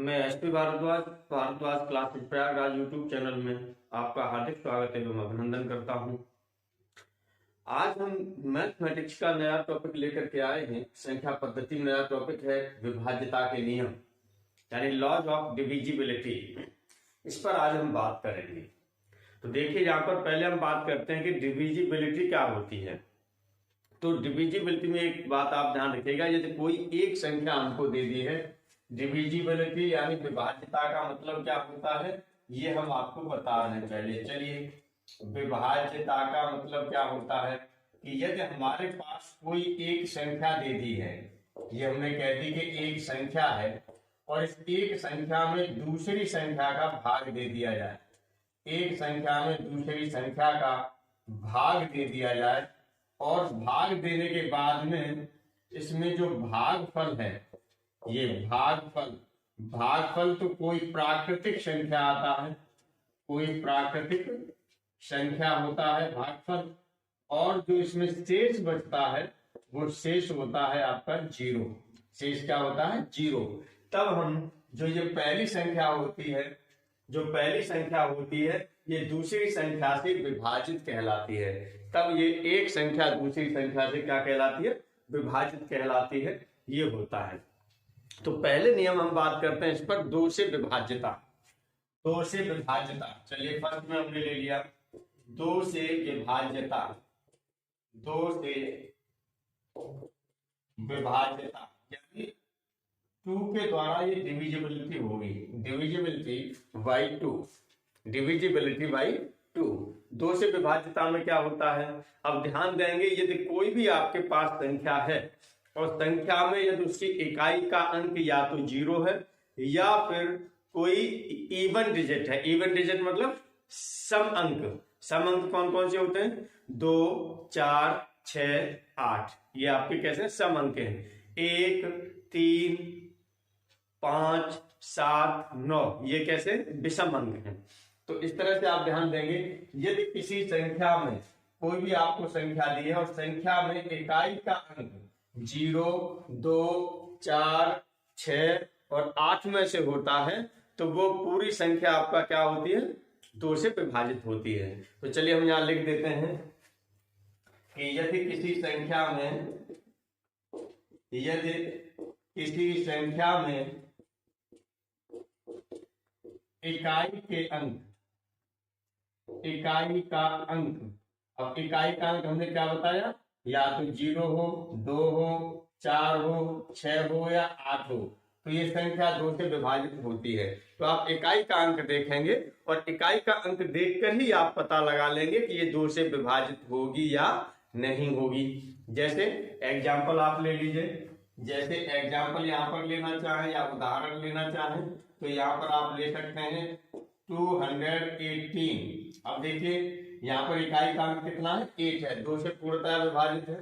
मैं SP Bhardwaj Bhardwaj classes Prayagraj YouTube channel में आपका हार्दिक स्वागत एवं अभिनंदन करता हूं। आज हम मैथमेटिक्स का नया टॉपिक लेकर के आए हैं। संख्या पद्धति में नया टॉपिक है विभाज्यता के नियम, यानी लॉज ऑफ डिविजिबिलिटी। इस पर आज हम बात करेंगे। तो देखिए, यहाँ पर पहले हम बात करते हैं कि डिविजिबिलिटी क्या होती है। तो डिविजिबिलिटी में एक बात आप ध्यान रखिएगा, यदि कोई एक संख्या हमको दे दी है, डिविजिबिलिटी यानी विभाज्यता का मतलब क्या होता है ये हम आपको बता रहे हैं। पहले चलिए, विभाज्यता का मतलब क्या होता है कि यदि हमारे पास कोई एक संख्या दे दी है, ये हमने कह दी कि एक संख्या है और इस एक संख्या में दूसरी संख्या का भाग दे दिया जाए, एक संख्या में दूसरी संख्या का भाग दे दिया जाए और भाग देने के बाद में इसमें जो भागफल है, ये भागफल तो कोई प्राकृतिक संख्या आता है, कोई प्राकृतिक संख्या होता है भागफल, और जो इसमें शेष बचता है वो शेष होता है आपका जीरो। शेष क्या होता है? जीरो। तब हम जो ये पहली संख्या होती है, जो पहली संख्या होती है ये दूसरी संख्या से विभाजित कहलाती है। तब ये एक संख्या दूसरी संख्या से क्या कहलाती है? विभाजित कहलाती है। ये होता है। तो पहले नियम हम बात करते हैं इस पर, दो से विभाज्यता। दो से विभाज्यता, चलिए फर्स्ट में हमने ले लिया दो से विभाज्यता। दो से विभाज्यता यानी टू के द्वारा ये डिविजिबिलिटी होगी, divisibility by two, divisibility by two. दो से विभाज्यता में क्या होता है, अब ध्यान देंगे, यदि कोई भी आपके पास संख्या है और संख्या में यदि उसकी इकाई का अंक या तो जीरो है या फिर कोई इवन डिजिट है। इवन डिजिट मतलब सम अंक। सम अंक कौन कौन से होते हैं? 2, 4, 6, 8, ये आपके कैसे सम अंक हैं। 1, 3, 5, 7, 9, ये कैसे विषम अंक हैं। तो इस तरह से आप ध्यान देंगे, यदि किसी संख्या में कोई भी आपको संख्या दी है और संख्या में इकाई का अंक 0, 2, 4, 6 और 8 में से होता है तो वो पूरी संख्या आपका क्या होती है? 2 से विभाजित होती है। तो चलिए हम यहां लिख देते हैं कि यदि किसी संख्या में इकाई का अंक, अब इकाई का अंक हमने क्या बताया, या तो 0 हो, 2 हो, 4 हो, 6 हो या 8 हो, तो ये संख्या 2 से विभाजित होती है। तो आप इकाई का अंक देखेंगे और इकाई का अंक देखकर ही आप पता लगा लेंगे कि ये 2 से विभाजित होगी या नहीं होगी। जैसे एग्जाम्पल आप ले लीजिए, जैसे एग्जाम्पल यहाँ पर लेना चाहें या उदाहरण लेना चाहें तो यहाँ पर आप ले सकते हैं 218। अब देखिए यहाँ पर इकाई का अंक कितना है? 8 है, 2 से पूर्णतः विभाजित है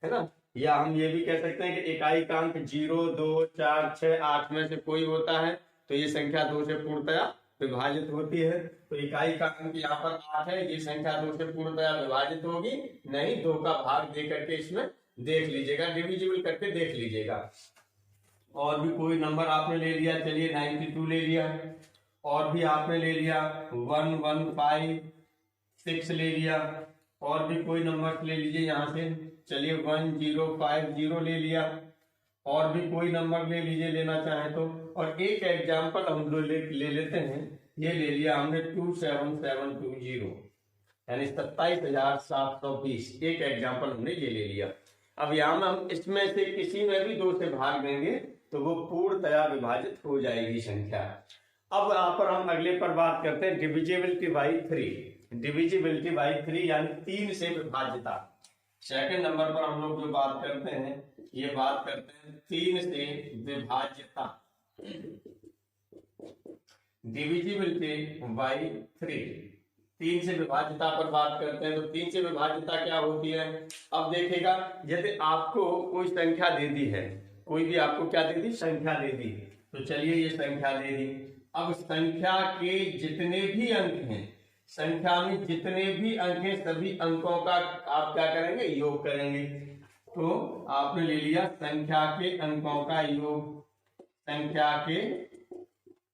ना। या हम ये भी कह सकते हैं कि इकाई का अंक 0, 2, 4, 6, 8 में से कोई होता है तो ये संख्या 2 से पूर्णतः विभाजित होती है। तो इकाई का अंक यहाँ पर 8 है, ये संख्या 2 से पूर्णतः विभाजित होगी नहीं। 2 का भाग दे करके इसमें देख लीजिएगा, डिविजिबल करके देख लीजिएगा। और भी कोई नंबर आपने ले लिया, चलिए 92 ले लिया, और भी आपने ले लिया 1156 ले लिया, और भी कोई नंबर ले लीजिए यहाँ से, चलिए 1050 ले लिया, और भी कोई नंबर ले लीजिए लेना चाहे तो। और एक एग्जाम्पल हम लोग ले लेते हैं, ये ले लिया हमने 27720 यानी 27,720। एक एग्जाम्पल हमने ये ले लिया। अब यहाँ में हम इसमें से किसी में भी 2 से भाग देंगे तो वो पूर्णतया विभाजित हो जाएगी संख्या। अब यहाँ पर हम अगले पर बात करते हैं डिविजिबिलिटी बाई 3। डिविजिबिलिटी बाई 3 यानी 3 से विभाज्यता। सेकंड नंबर पर हम लोग जो बात करते हैं, ये बात करते हैं 3 से विभाज्यता। डिविजिबिलिटी बाई 3 से विभाज्यता पर बात करते हैं। तो 3 से विभाज्यता क्या होती है? अब देखिएगा, यदि आपको कोई संख्या दे दी है, कोई भी आपको क्या दे दी? संख्या दे दी। तो चलिए ये संख्या दे दी। अब संख्या के जितने भी अंक हैं, संख्या में जितने भी अंक हैं, सभी अंकों का आप क्या करेंगे? योग करेंगे। तो आपने ले लिया संख्या के अंकों का योग, संख्या के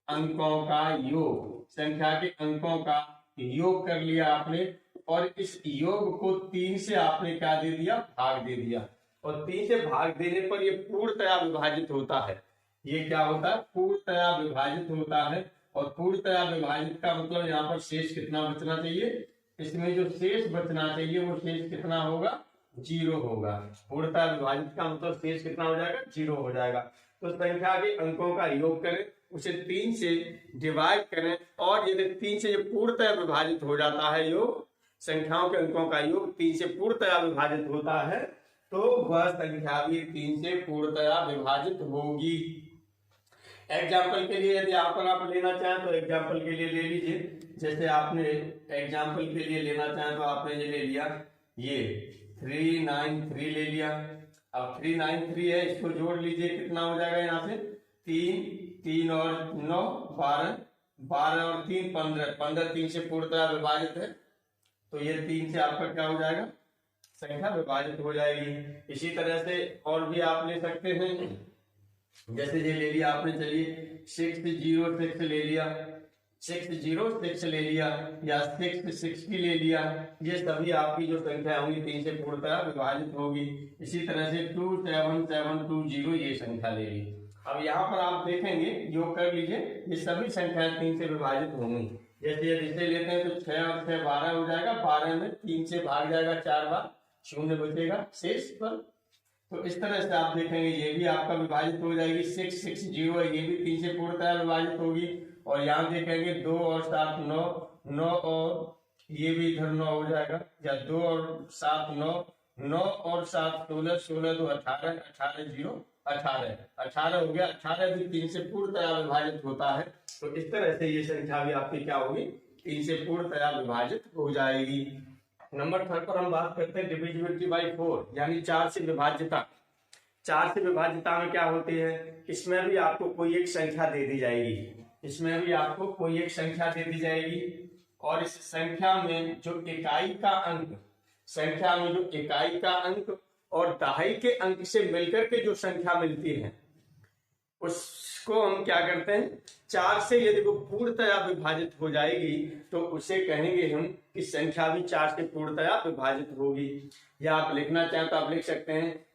अंकों का योग, संख्या के अंकों का योग कर लिया आपने, और इस योग को 3 से आपने क्या दे दिया, भाग दे दिया, और 3 से भाग देने पर ये पूर्णतया विभाजित होता है। ये क्या होता है, पूर्णतया विभाजित होता है। और पूर्णतया विभाजित का मतलब यहाँ पर शेष कितना बचना चाहिए, इसमें जो शेष बचना चाहिए वो शेष कितना होगा, 0 होगा। पूर्णतः विभाजित का मतलब शेष कितना हो जाएगा, 0 हो जाएगा। तो संख्या के अंकों का योग करें, उसे 3 से डिवाइड करें, और यदि 3 से ये पूर्णतः विभाजित हो जाता है, योग संख्याओं के अंकों का योग 3 से पूर्णतः विभाजित होता है, तो वह संख्या भी 3 से पूर्णतः विभाजित होगी। एग्जाम्पल के लिए यदि यहाँ पर आप लेना चाहें तो एग्जाम्पल के लिए ले लीजिए। जैसे आपने एग्जाम्पल के लिए लेना चाहें तो आपने ये ले लिया, ये 393 ले लिया। अब 393 है, इसको जोड़ लीजिए, कितना हो जाएगा यहाँ से, 3 और 9 12, 12 और 3 15, 15 3 से पूर्णतः विभाजित है, तो ये 3 से आपका क्या हो जाएगा, संख्या विभाजित हो जाएगी। इसी तरह से और भी आप ले सकते हैं, जैसे ये ले लिया आपने, चलिए 606 ले लिया, 606 ले लिया, या 660 ले लिया, ये सभी आपकी जो संख्या होंगी 3 से पूर्णतः विभाजित होगी। इसी तरह से 27720 ये संख्या ले ली। अब यहाँ पर आप देखेंगे, योग कर लीजिए, ये सभी संख्याएं 3 से विभाजित होंगी। जैसे यदि इसे लेते हैं तो 6 और 6 12 हो जाएगा, 12 में 3 से भाग जाएगा 4 बार, 0 बचेगा शेष पर। तो इस तरह से आप देखेंगे ये भी आपका विभाजित हो जाएगी। 660 है, ये भी 3 से पूर्णतः विभाजित होगी। और यहाँ देखेंगे 2 और 7 9, 9 और ये भी इधर 9 हो जाएगा, या 2 और 7 9, 9 और 7 16, 16 2 18, 18 0 18, 18 हो गया। 18 भी 3 से पूर्णतः विभाजित होता है। तो इस तरह से ये संख्या भी आपकी क्या होगी, 3 से पूर्णतः विभाजित हो जाएगी। नंबर 3 पर हम बात करते हैं डिविजिबिलिटी बाय 4, यानी 4 से विभाज्यता। 4 से विभाज्यता में क्या होती है, इसमें भी आपको कोई एक संख्या दे दी जाएगी, इसमें भी आपको कोई एक संख्या दे दी जाएगी, और इस संख्या में जो इकाई का अंक, संख्या में जो इकाई का अंक और दहाई के अंक से मिलकर के जो संख्या मिलती है, उसको हम क्या करते हैं, 4 से यदि वो पूर्णतया विभाजित हो जाएगी तो उसे कहेंगे हम कि संख्या भी 4 से पूर्णतया विभाजित होगी। या आप लिखना चाहें तो आप लिख सकते हैं,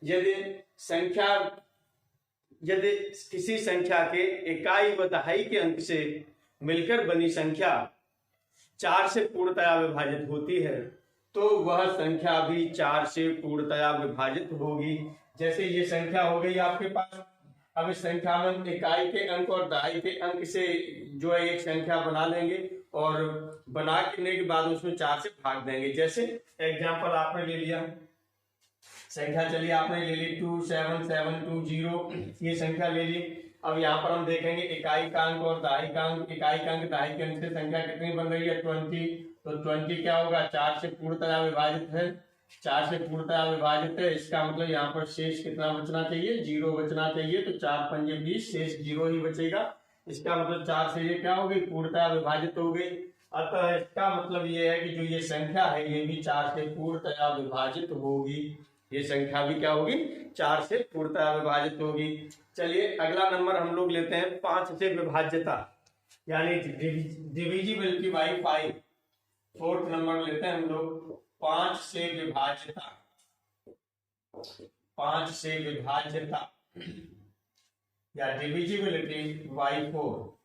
यदि किसी संख्या के इकाई व दहाई के अंक से मिलकर बनी संख्या 4 से पूर्णतया विभाजित होती है, तो वह संख्या भी 4 से पूर्णतया विभाजित होगी। जैसे ये संख्या हो गई आपके पास, अब इस संख्या में इकाई के अंक और दहाई के अंक से जो है एक संख्या बना लेंगे, और बनाने के बाद उसमें 4 से भाग देंगे। जैसे एग्जांपल आपने ले लिया, संख्या चलिए आपने ले ली 27720, ये संख्या ले ली। अब यहाँ पर हम देखेंगे इकाई का अंक और दहाई का अंक, इकाई का अंक दहाई के अंक से संख्या कितनी बन रही है, 20। तो 20 क्या होगा, 4 से पूर्णतया विभाजित है, 4 से पूर्णतया विभाजित है, इसका मतलब यहाँ पर शेष कितना बचना चाहिए, 0 बचना चाहिए। तो 4 पंजे 20, शेष 0 ही बचेगा। इसका मतलब 4 से ये क्या हो गई, पूर्णतया विभाजित हो गई। अतः इसका मतलब ये है कि जो ये संख्या है ये भी 4 से पूर्णतया विभाजित होगी, ये संख्या भी क्या होगी, 4 से पूर्णतया विभाजित होगी। चलिए अगला नंबर हम लोग लेते हैं 5 से विभाज्यता, यानी डिविजिबिलिटी बाय 5। 4th नंबर लेते हैं हम लोग 5 से विभाज्यता, 5 से विभाज्यता या डिविजिबिलिटी बाय 4,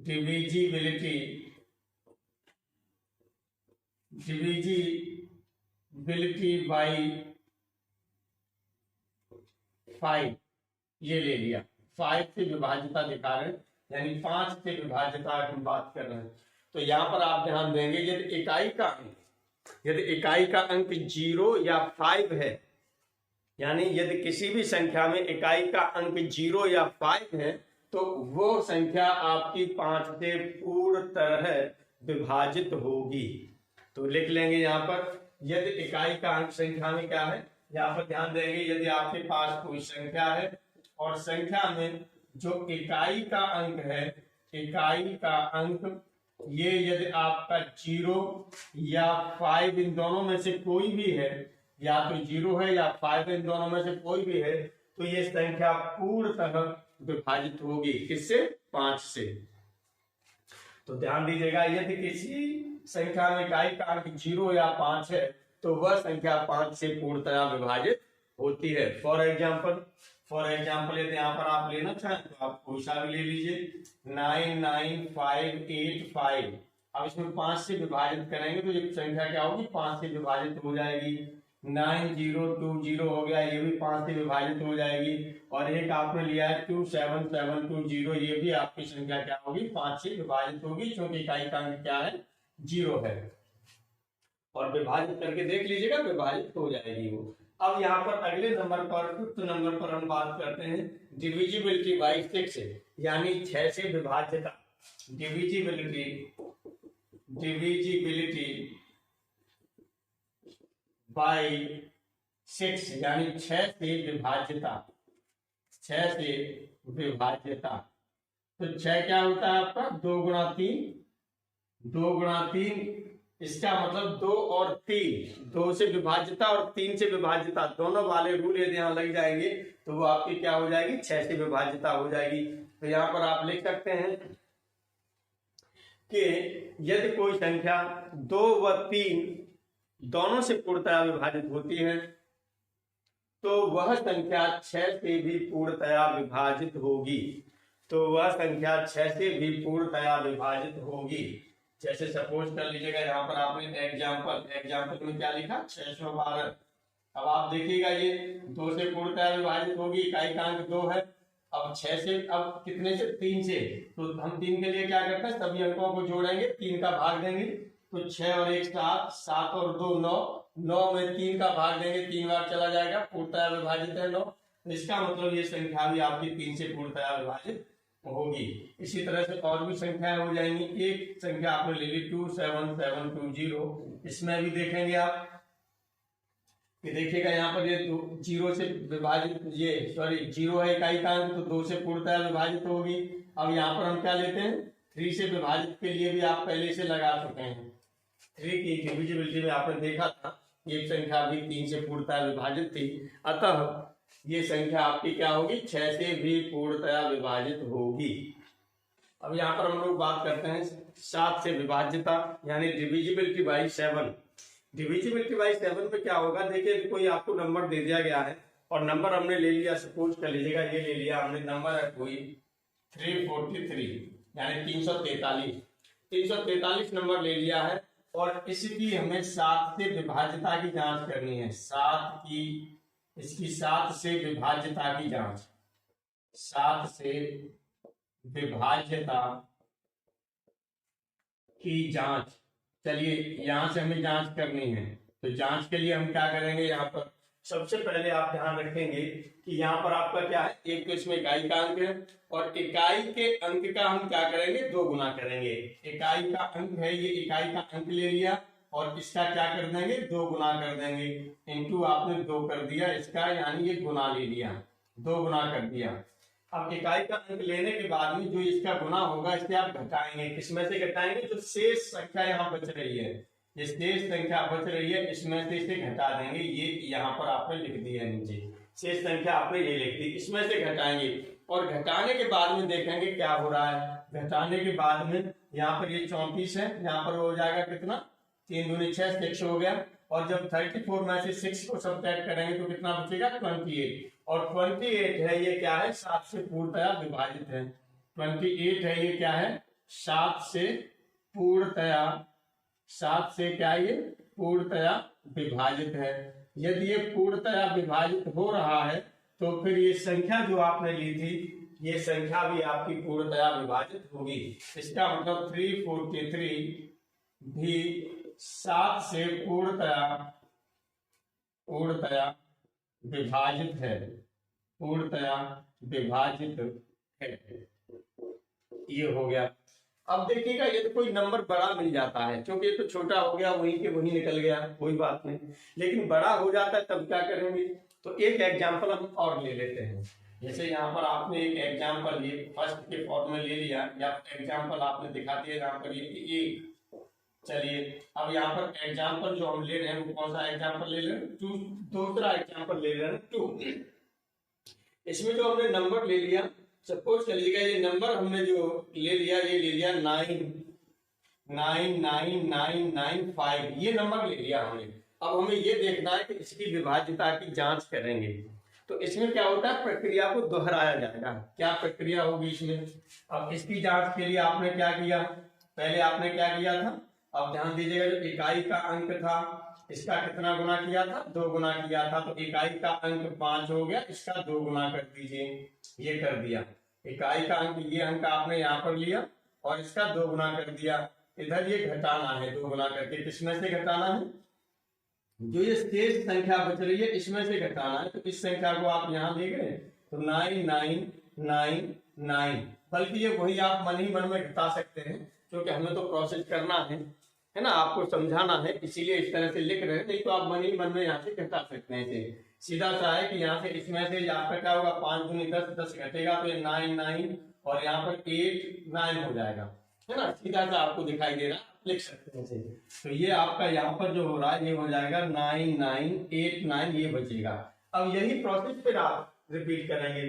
डिविजिबिलिटी बाय 5, ये ले लिया। 5 से विभाज्यता दिखा रहे हैं, यानी 5 से विभाज्यता हम बात कर रहे हैं। तो यहाँ पर आप ध्यान देंगे, यदि इकाई का अंक 0 या 5 है, यानी यदि किसी भी संख्या में इकाई का अंक 0 या 5 है, तो वो संख्या आपकी 5 से पूर्ण तरह विभाजित होगी। तो लिख लेंगे यहाँ पर, यदि इकाई का अंक संख्या में क्या है, यहाँ पर ध्यान देंगे, यदि आपके पास कोई संख्या है और संख्या में जो इकाई का अंक है, इकाई का अंक ये यदि आपका 0 या 5 इन दोनों में से कोई भी है, या तो 0 है या 5 इन दोनों में से कोई भी है, तो ये संख्या पूर्णतः विभाजित होगी। किससे, 5 से। तो ध्यान दीजिएगा, यदि किसी संख्या में इकाई का अंक 0 या 5 है तो वह संख्या 5 से पूर्णतया विभाजित होती है। फॉर एग्जाम्पल यदि यहाँ पर आप लेना चाहें तो आप कोई सा भी ले लीजिए, 99585। अब इसमें 5 से विभाजित करेंगे तो ये संख्या क्या होगी, 5 से विभाजित हो जाएगी। 9020 हो गया, ये भी 5 से विभाजित हो जाएगी। और एक आपने लिया है 27720, ये भी आपकी संख्या क्या होगी, 5 से विभाजित होगी, क्योंकि इकाई का अंक क्या है, 0 है। और विभाजित करके देख लीजिएगा, विभाजित हो जाएगी वो। अब यहाँ पर अगले नंबर पर, 5th नंबर पर हम बात करते हैं डिविजिबिलिटी बाई 6, यानी 6 से विभाज्यता। डिविजिबिलिटी बाई 6 यानी 6 से विभाज्यता। 6 से विभाज्यता तो 6 क्या होता है आपका, 2 गुणा 3, 2 गुणा 3, इसका मतलब 2 और 3, 2 से विभाज्यता और 3 से विभाज्यता, दोनों वाले रूल यदि यहाँ लग जाएंगे तो वो आपकी क्या हो जाएगी, 6 से विभाज्यता हो जाएगी। तो यहाँ पर आप लिख सकते हैं कि यदि कोई संख्या 2 व 3 दोनों से पूर्णतया विभाजित होती है तो वह संख्या 6 से भी पूर्णतया विभाजित होगी। तो वह संख्या 6 से भी पूर्णतया विभाजित होगी। जैसे सपोज कर लीजिएगा, यहाँ पर आपने एग्जाम्पल में क्या लिखा, 612। अब आप देखिएगा ये 2 से पूर्णतया विभाजित होगी, इकाई का अंक 2 है। अब 6 से, अब कितने से, 3 से, तो हम 3 के लिए क्या करते हैं, सभी अंकों को जोड़ेंगे, 3 का भाग देंगे, तो 6 और 1 7, 7 और 2 9, 9 में 3 का भाग देंगे, 3 बार चला जाएगा, पूर्णतया विभाजित है 9। इसका मतलब ये संख्या भी आपकी 3 से पूर्णतया विभाजित होगी। इसी तरह से और भी संख्याएं हो जाएंगी। एक संख्या आपने ले ली 27720, इसमें भी देखेंगे आप कि देखिएगा यहाँ पर ये 0 से विभाजित, ये 0 है इकाई का अंक, तो 2 से पूर्णतया विभाजित होगी। अब यहाँ पर हम क्या लेते हैं, 3 से विभाजित के लिए भी आप पहले से लगा चुके हैं। 3 की डिविजिबिलिटी में आपने देखा था ये संख्या भी 3 से पूर्णतया विभाजित थी, अतः ये संख्या आपकी क्या होगी, 6 से भी पूर्णतया विभाजित होगी। अब यहाँ पर हम लोग बात करते हैं 7 से विभाज्यता, यानी डिविजिबिलिटी बाई 7। डिविजिबिलिटी बाई 7 में क्या होगा, देखिए कोई आपको नंबर दे दिया गया है और नंबर हमने ले लिया, सपोज कर लीजिएगा ये ले लिया हमने, नंबर है कोई 343 यानी 343 नंबर ले लिया है और इसकी हमें 7 से विभाज्यता की जांच करनी है। इसकी 7 से विभाज्यता की जांच, 7 से विभाज्यता की जांच। चलिए यहां से हमें जांच करनी है, तो जांच के लिए हम क्या करेंगे, यहाँ पर सबसे पहले आप ध्यान रखेंगे कि यहाँ पर आपका क्या है, एक तो इसमें इकाई का अंक है और इकाई के अंक का हम क्या करेंगे, 2 गुना करेंगे। इकाई का अंक है, ये इकाई का अंक ले लिया और इसका क्या कर देंगे, 2 गुना कर देंगे, इनटू आपने 2 कर दिया इसका, यानी ये गुना ले लिया, 2 गुना कर दिया। अब इकाई का अंक लेने के बाद में जो इसका गुना होगा इससे आप घटाएंगे, किसमें से घटाएंगे, जो शेष संख्या यहाँ बच रही है, ये शेष संख्या बच रही है इसमें से इसे घटा देंगे। ये यहाँ पर आपने लिख दिया नीचे, शेष संख्या आपने ये लिख दी, इसमें से घटाएंगे और घटाने के बाद में देखेंगे क्या हो रहा है। घटाने के बाद में यहाँ पर ये 34 है, यहाँ पर हो जाएगा कितना, 3 दूनी 6, 6 हो गया। और जब 34 में से 6 को सब्ट्रैक्ट करेंगे तो कितना बचेगा, 28। और 28 है ये क्या है, 7 से पूर्णतया विभाजित है। 28 है ये क्या है, 7 से पूर्णतया, 7 से क्या ये पूर्णतया विभाजित है। यदि ये पूर्णतया विभाजित हो रहा है तो फिर ये संख्या जो आपने ली थी ये संख्या भी आपकी पूर्णतया विभाजित होगी। इसका मतलब 343 भी 7 से पूर्णतया विभाजित है, पूर्णतया विभाजित है। ये हो गया। अब देखिएगा ये तो कोई नंबर बड़ा मिल जाता है, क्योंकि ये तो छोटा हो गया, वहीं के वहीं निकल गया, कोई बात नहीं, लेकिन बड़ा हो जाता है तब क्या करेंगे, तो एक एग्जाम्पल हम और ले लेते हैं। जैसे यहाँ पर आपने एक एग्जाम्पल ये फर्स्ट के फॉर्म में ले लिया, या एग्जाम्पल आपने दिखा दिया यहाँ पर ये एक। चलिए अब यहाँ पर एग्जाम्पल जो हम ले रहे हैं वो कौन सा एग्जाम्पल ले रहे हैं, दूसरा एग्जाम्पल ले रहे हैं 2। इसमें जो हमने नंबर ले लिया, सपोज कर लीजिएगा ये नंबर हमने जो ले लिया, ये ले लिया 999995 ये नंबर ले लिया हमने। अब हमें ये देखना है कि इसकी विभाज्यता की जांच करेंगे। तो इसमें क्या होता है, प्रक्रिया को दोहराया जाएगा। क्या प्रक्रिया होगी इसमें? अब इसकी जांच के लिए आपने क्या किया, पहले आपने क्या किया था, अब ध्यान दीजिएगा, जो इकाई का अंक था इसका कितना गुना किया था, 2 गुना किया था। तो इकाई का अंक 5 हो गया, इसका 2 गुना कर दीजिए, ये कर दिया। इकाई का अंक, ये अंक आपने यहाँ पर लिया और इसका 2 गुना कर दिया। इधर ये घटाना है 2 गुना करके, किसमें से घटाना है, जो ये शेष संख्या बच रही है इसमें से घटाना है। तो इस संख्या को आप यहाँ ले गए तो 9999, बल्कि ये वही आप मन ही मन में घटा सकते हैं, क्योंकि हमें तो प्रोसेस करना है ना, आपको समझाना है, इसीलिए इस तरह से लिख रहे हैं। नहीं तो आप मन ही मन में यहाँ से घटा सकते हैं। सीधा सा है कि यहाँ से इसमें से आपका क्या होगा, 5 दूनी 10, 10 घटेगा तो ये 99 और यहाँ पर 89 हो जाएगा, है ना, सीधा सा आपको दिखाई दे रहा, लिख सकते हैं। तो ये आपका यहाँ पर जो हो रहा है ये हो जाएगा 9989, ये बचेगा। अब यही प्रोसेस फिर आप रिपीट करेंगे।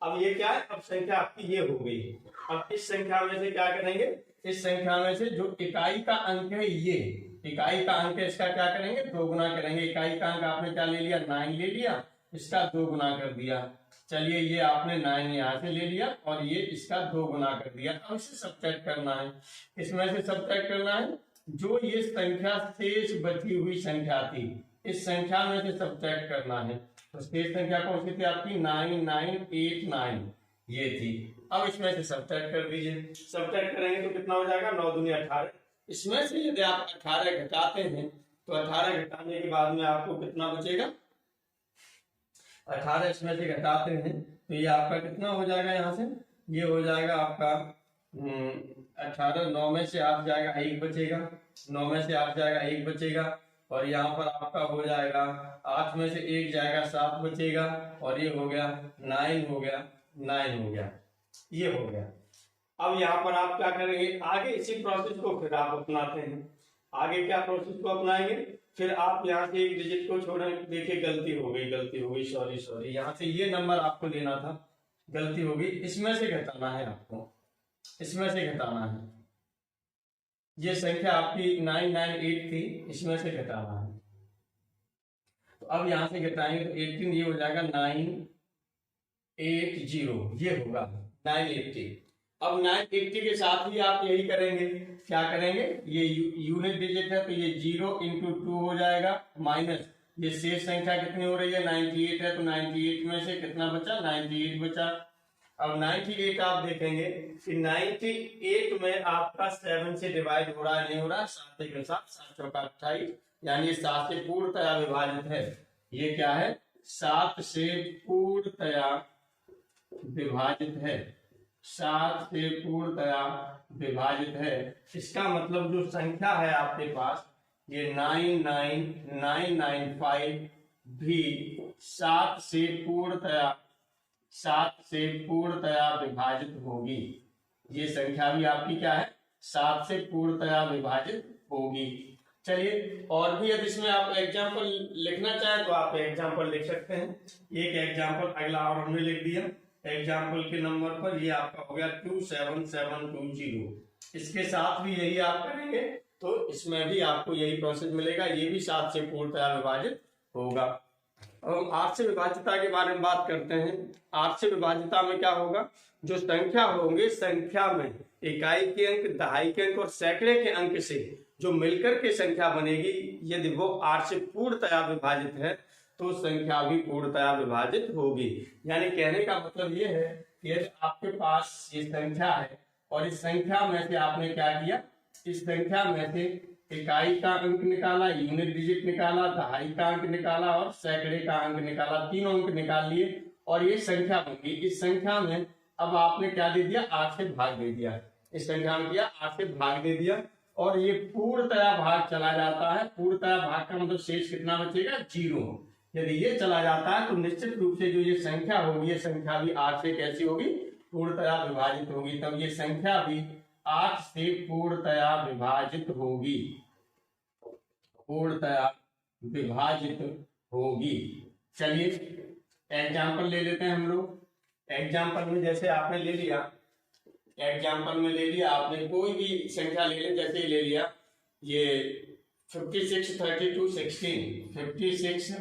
अब ये क्या है, अब संख्या आपकी ये हो गई। अब इस संख्या में से क्या करेंगे, इस संख्या में से जो इकाई का अंक है, ये इकाई का अंक है, इसका क्या करेंगे, 2 गुना करेंगे। इकाई का अंक आपने क्या ले लिया, 9 ले लिया, इसका 2 गुना कर दिया। चलिए ये आपने 9 यहाँ से ले लिया और ये इसका 2 गुना कर दिया। अब इसे सब्ट्रैक्ट करना है, इसमें से सब्ट्रैक्ट करना है जो ये संख्या शेष बची हुई संख्या थी, इस संख्या में से सब्ट्रैक्ट करना है। तो शेष संख्या कौन सी थी आपकी, 9989 ये थी। अब इसमें से सब्ट्रैक्ट कर दीजिए, सब्ट्रैक्ट करेंगे तो कितना हो जाएगा, 9 दूनी 18। इसमें से यदि आप 18 घटाते हैं तो 18 घटाने के बाद में आपको कितना बचेगा, 18 इसमें से घटाते हैं तो ये आपका कितना हो जाएगा, यहाँ से ये हो जाएगा आपका 18, 9 में से 8 जाएगा, 1 बचेगा, 9 में से 8 जाएगा, 1 बचेगा, और यहाँ पर आपका हो जाएगा 8 में से 1 जाएगा, 7 बचेगा, और ये हो गया 9 हो गया, 9 हो गया, ये हो गया। अब यहाँ पर आप क्या करेंगे, आगे इसी प्रोसेस को फिर आप अपनाते हैं। आगे क्या प्रोसेस को अपनाएंगे, फिर आप यहाँ से एक डिजिट को छोड़ें, देखिए गलती हो गई, सॉरी, यहाँ से ये नंबर आपको लेना था, गलती हो गई, इसमें से घटाना है आपको, इसमें से घटाना है। ये संख्या आपकी 998 थी, इसमें से घटाना है। तो अब यहाँ से घटाएंगे तो 18, ये हो जाएगा 980, ये होगा 980। अब 980 के साथ ही आप यही करेंगे, क्या करेंगे, ये यूनिट डिजिट है तो ये 0 × 2 हो जाएगा, माइनस ये शेष संख्या कितनी हो रही है, 98 है, तो 98 में से कितना बचा, 98 बचा। अब 98 आप देखेंगे कि 98 में आपका 7 से डिवाइड हो रहा है, नहीं हो रहा है, 7 के साथ, 7 चौका 28, यानी 7 से पूर्णतया विभाजित है। ये क्या है, 7 से पूर्णतया विभाजित है, 7 से पूर्णतया विभाजित है। इसका मतलब जो संख्या है आपके पास, ये 99995 भी 7 से पूर्णतया विभाजित होगी। ये संख्या भी आपकी क्या है, 7 से पूर्णतया विभाजित होगी। चलिए और भी यदि इसमें आप एग्जाम्पल लिखना चाहें तो आप एग्जाम्पल लिख सकते हैं। एक एग्जाम्पल अगला और हमने लिख दिया, एग्जाम्पल के नंबर पर ये आपका हो गया 27720। इसके साथ भी यही आप करेंगे तो इसमें भी आपको यही प्रोसेस मिलेगा, ये भी 7 से पूर्णतया विभाजित होगा। अब हम 8 से विभाज्यता के बारे में बात करते हैं। 8 से विभाज्यता में क्या होगा, जो संख्या होंगे, संख्या में इकाई के अंक, दहाई के अंक और सैकड़े के अंक से जो मिलकर के संख्या बनेगी, यदि वो 8 से पूर्णतया विभाजित है तो संख्या भी पूर्णतया विभाजित होगी। यानी कहने का मतलब ये है कि यदि आपके पास ये संख्या है और इस संख्या में से आपने क्या किया, इस संख्या में से इकाई का अंक निकाला, यूनिट डिजिट निकाला, दहाई का अंक निकाला और सैकड़े का अंक निकाला, तीनों अंक निकाल लिए और ये संख्या बन गई। इस संख्या में अब आपने क्या दे दिया, 8 से भाग दे दिया, इस संख्या में किया 8 से भाग दे दिया और ये पूर्णतया भाग चला जाता है। पूर्णतया भाग का मतलब शेष कितना बचेगा, 0। यदि ये चला जाता है तो निश्चित रूप से जो ये संख्या होगी, ये संख्या भी 8 से कैसी होगी, पूर्णतया विभाजित होगी। तब ये संख्या भी 8 से पूर्णतया विभाजित होगी, पूर्णतया विभाजित होगी। चलिए एग्जाम्पल ले लेते हैं हम लोग। एग्जाम्पल में जैसे आपने ले लिया एग्जाम्पल में ले लिया आपने, कोई भी संख्या ले लें, जैसे ही ले लिया ये 56 32 16, 56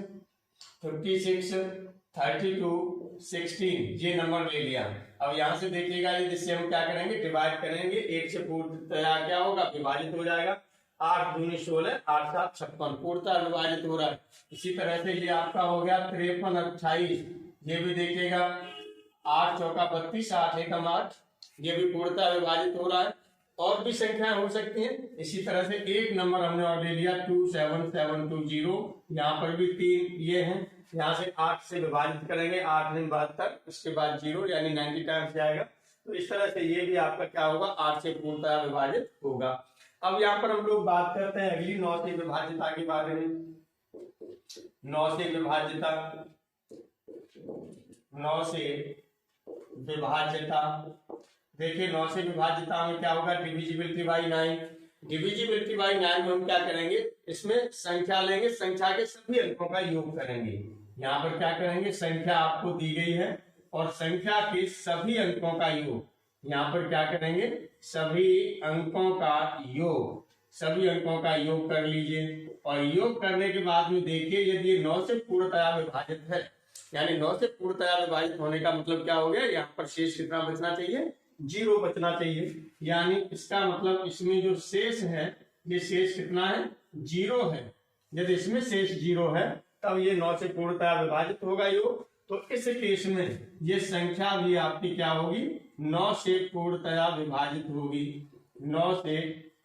32 16 ये नंबर ले लिया। अब यहाँ से देखिएगा ये, जिससे हम क्या करेंगे, डिवाइड करेंगे, 1 से पूर्णतया क्या होगा, विभाजित हो जाएगा। 8 दूनी 16, 8 7 56, पूर्णतः विभाजित हो रहा है। इसी तरह से ये आपका हो गया 53 28, ये भी देखिएगा 8 चौका 32, 8 एकम 8, ये भी पूर्णतः विभाजित हो रहा है। और भी संख्याएं हो सकती हैं। इसी तरह से एक नंबर हमने और ले लिया 27720, यहाँ पर भी 3 ये हैं। यहाँ से 8 से विभाजित करेंगे, 8 में 72, उसके बाद 0 यानी 90 टाइम्स जाएगा। तो इस तरह से ये भी आपका क्या होगा, 8 से पूर्णतः विभाजित होगा। अब यहाँ पर हम लोग बात करते हैं अगली 9 से विभाजिता के बारे में। 9 से विभाजिता, 9 से विभाजिता, देखिए 9 से विभाजिता में क्या होगा, डिविजिबिलिटी बाई 9। डिविजिबिलिटी बाई 9 में हम क्या करेंगे, इसमें संख्या लेंगे, संख्या के सभी अंकों का योग करेंगे। यहाँ पर क्या करेंगे, संख्या आपको दी गई है और संख्या के सभी अंकों का योग, यहाँ पर क्या करेंगे, सभी अंकों का योग, सभी अंकों का योग कर लीजिए। और योग करने के बाद में देखिए, यदि 9 से पूर्णतया विभाजित है, यानी 9 से पूर्णतया विभाजित होने का मतलब क्या हो गया, यहाँ पर शेष कितना बचना चाहिए, 0 बचना चाहिए। यानी इसका मतलब इसमें जो शेष है, ये शेष कितना है, 0 है। यदि इसमें शेष 0 है तब ये 9 से पूर्णतया विभाजित होगा योग। तो इस केस में ये संख्या भी आपकी क्या होगी, 9 से पूर्णतया विभाजित होगी, 9 से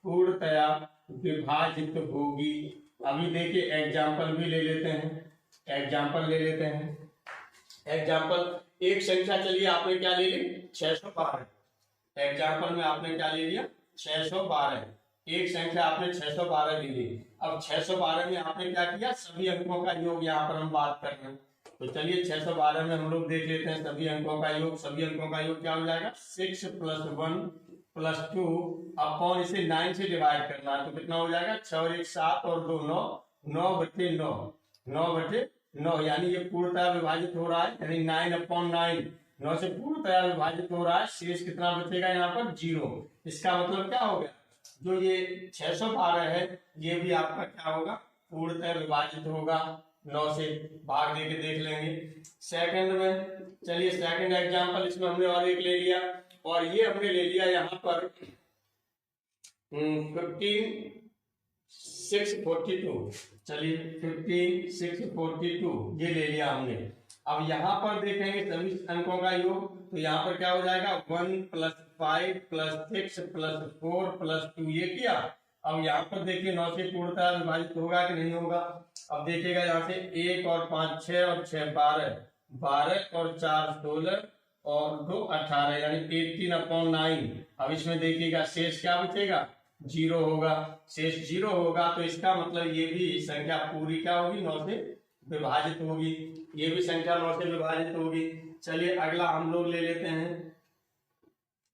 पूर्णतया विभाजित होगी। अभी देखिए एग्जाम्पल भी ले लेते हैं, एग्जाम्पल ले लेते हैं। एग्जाम्पल एक संख्या, चलिए आपने क्या ले ली, 612। एग्जाम्पल में आपने क्या ले लिया, 612, एक संख्या आपने 612 ले ली। अब 612 में आपने क्या किया, सभी अंकों का योग यहाँ पर हम बात कर रहे हैं। तो चलिए 612 में हम लोग देख लेते हैं सभी अंकों का योग। सभी अंकों का योग क्या हो जाएगा, 6 + 1 + 2 अपॉन इसे 9 से डिवाइड करना है, तो कितना हो जाएगा, 6 और 1 7 और 2 9, 9/9, 9/9, यानी ये पूर्णतः विभाजित हो रहा है, यानी 9/9, 9 से पूर्णतः विभाजित हो रहा है। शेष कितना बचेगा, यहाँ पर 0। इसका मतलब क्या हो गया, जो ये 612 है ये भी आपका क्या होगा, पूर्णतः विभाजित होगा। 9 से भाग दे के देख लेंगे। सेकंड में चलिए सेकंड एग्जांपल, इसमें हमने और एक ले लिया, और ये हमने ले लिया यहाँ पर 15 642, चलिए 15 642 ये ले लिया हमने। अब यहाँ पर देखेंगे सभी अंकों का योग, तो यहाँ पर क्या हो जाएगा, 1 + 5 + 6 + 4 + 2 ये किया। अब यहाँ पर देखिए 9 से पूर्णतः विभाजित होगा कि नहीं होगा। अब देखिएगा यहाँ से 1 और 5 6 और 6 12, 12 और 4 16 और 2 18, यानी 18/9। अब इसमें देखिएगा शेष क्या बचेगा, 0 होगा। शेष 0 होगा तो इसका मतलब ये भी संख्या पूरी क्या होगी, 9 से विभाजित होगी। ये भी संख्या 9 से विभाजित होगी। चलिए अगला हम लोग ले लेते हैं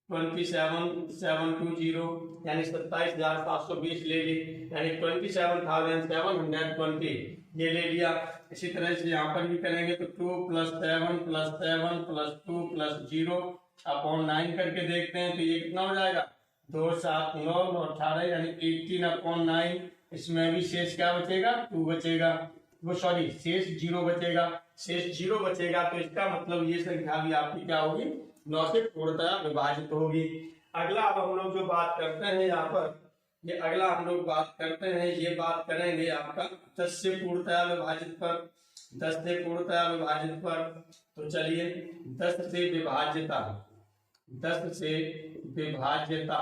27720, यानी 27720 ले ली, यानी 27720 ये ले लिया। इसी तरह से यहाँ पर भी करेंगे तो 2 + 7 + 7 + 2 + 0 अपॉन 9 करके देखते हैं, तो ये कितना हो जाएगा, 2 7 9 18, यानी 18/9। इसमें भी शेष क्या बचेगा, 2 बचेगा, वो सॉरी शेष 0 बचेगा। शेष 0 बचेगा तो इसका मतलब ये संख्या भी आपकी क्या होगी, 9 से पूर्णतः विभाजित होगी। अगला अब हम लोग जो बात करते हैं यहाँ पर, ये अगला हम लोग बात करते हैं, ये बात करेंगे आपका 10 से पूर्णतः विभाजित पर। 10 से पूर्णतः विभाजित पर, तो चलिए 10 से विभाजिता, 10 से विभाजिता,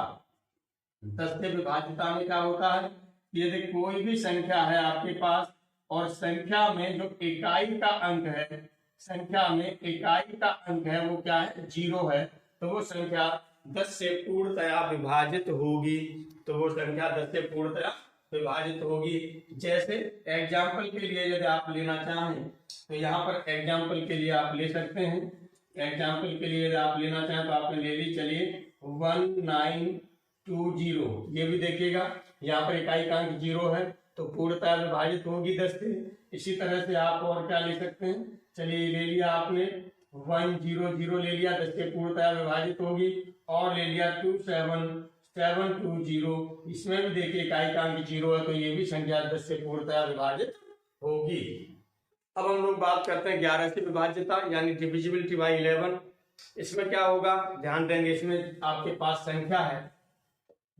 10 से विभाजिता में क्या होता है, यदि कोई भी संख्या है आपके पास और संख्या में जो इकाई का अंक है, संख्या में इकाई का अंक है वो क्या है, 0 है, तो वो संख्या 10 से पूर्णतया विभाजित होगी। तो वो संख्या 10 से पूर्णतया विभाजित होगी। जैसे एग्जाम्पल के लिए यदि आप लेना चाहें तो यहाँ पर एग्जाम्पल के लिए आप ले सकते हैं। एग्जाम्पल के लिए यदि आप लेना चाहें तो आपने ले ली, चलिए 1920, ये भी देखिएगा यहाँ पर इकाई का अंक 0 है तो पूर्णतः विभाजित होगी 10 से। इसी तरह से आप और क्या ले सकते हैं, चलिए ले लिया आपने 100 ले लिया, 10 से पूर्णतया विभाजित होगी। और ले लिया 27720, इसमें भी देखिए इकाई का अंक 0 है, तो ये भी संख्या 10 से पूर्णतया विभाजित होगी। अब हम लोग बात करते हैं 11 से विभाज्यता यानी डिविजिबिलिटी बाई 11। इसमें क्या होगा, ध्यान देंगे, इसमें आपके पास संख्या है,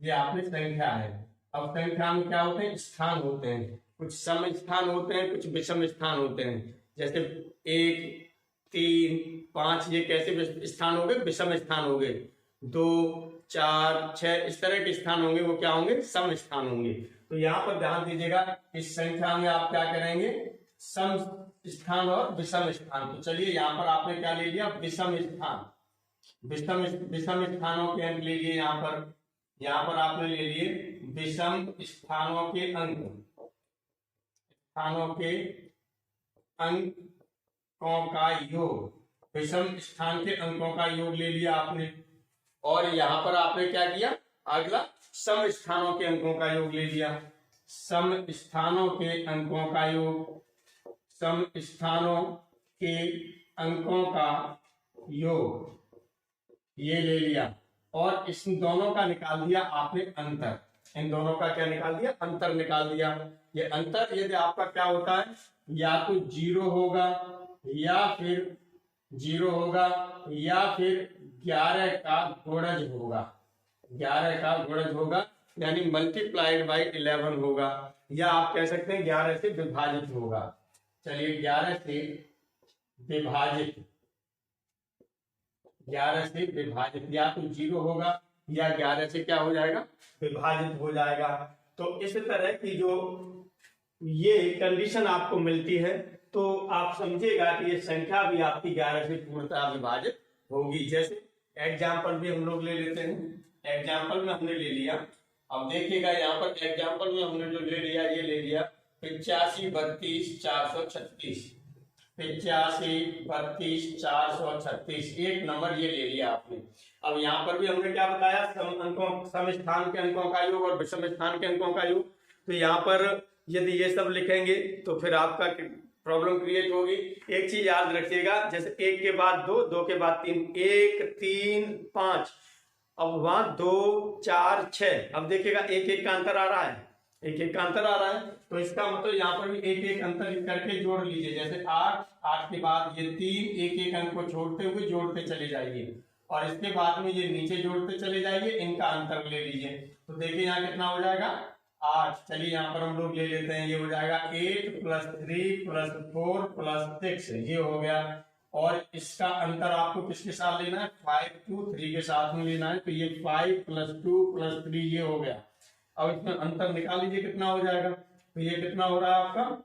ये आपने संख्या है। अब संख्या में क्या होते हैं, स्थान होते हैं, कुछ सम स्थान होते हैं, कुछ विषम स्थान होते हैं। जैसे 1, 3, 5 ये कैसे स्थान हो गए, विषम स्थान हो गए। 2, 4, 6 इस तरह के स्थान होंगे, वो क्या होंगे, सम स्थान होंगे। तो यहाँ पर ध्यान दीजिएगा, इस संख्या में आप क्या करेंगे, सम स्थान और विषम स्थान। तो चलिए यहाँ पर आपने क्या ले लिया, विषम स्थान। विषम स्थानों के अंक ले लिए। यहाँ पर आपने ले लिए विषम स्थानों के अंकों का योग। विषम स्थान के अंकों का योग ले लिया आपने। और यहाँ पर आपने क्या किया, अगला सम स्थानों के अंकों का योग ले लिया। सम स्थानों के अंकों का योग, सम स्थानों के अंकों का योग ये ले लिया। और इस दोनों का निकाल दिया आपने अंतर। इन दोनों का क्या निकाल दिया, अंतर निकाल दिया। ये अंतर यदि आपका क्या होता है, या तो 0 होगा या फिर 0 होगा या फिर 11 का गुणज होगा। 11 का गुणज होगा यानी मल्टीप्लाइड बाई 11 होगा, या आप कह सकते हैं 11 से विभाजित होगा। चलिए 11 से विभाजित, 11 से विभाजित, या तो 0 होगा या 11 से क्या हो जाएगा, विभाजित हो जाएगा। तो इस तरह की जो ये कंडीशन आपको मिलती है, तो आप समझेगा कि ये संख्या भी आपकी 11 से पूर्णतः विभाजित होगी। जैसे एग्जाम्पल भी हम लोग ले लेते हैं। एग्जाम्पल में हमने ले लिया, अब देखिएगा यहाँ पर एग्जाम्पल में हमने जो ले लिया, ये ले लिया 85 32 436, 85 32 436, एक नंबर ये ले लिया आपने। अब यहाँ पर भी हमने क्या बताया, सम स्थान के अंकों का योग और विषम स्थान के अंकों का योग। तो यहाँ पर यदि ये सब लिखेंगे तो फिर आपका प्रॉब्लम क्रिएट होगी। एक चीज याद रखिएगा, जैसे 1 के बाद 2, 2 के बाद 3, 1 3 5, अब वहां 2 4 6, अब देखिएगा 1 1 का अंतर आ रहा है, 1 1 का अंतर आ रहा है। तो इसका मतलब यहाँ पर भी 1 1 अंतर करके जोड़ लीजिए। जैसे 8, 8 के बाद ये 3, 1 1 अंक को छोड़ते हुए जोड़ते चले जाइए, और इसके बाद में ये नीचे जोड़ते चले जाइए, इनका अंतर ले लीजिए। तो देखिए यहाँ कितना हो जाएगा, 8। चलिए यहाँ पर हम लोग ले लेते हैं, ये हो जाएगा 8 + 3 + 4 + 6, ये हो गया। और इसका अंतर आपको किसके साथ लेना है, 5 2 3 के साथ में लेना है। तो ये 5 + 2 + 3 ये हो गया। अब इसमें अंतर निकाल लीजिए कितना हो जाएगा। तो ये कितना हो रहा है आपका,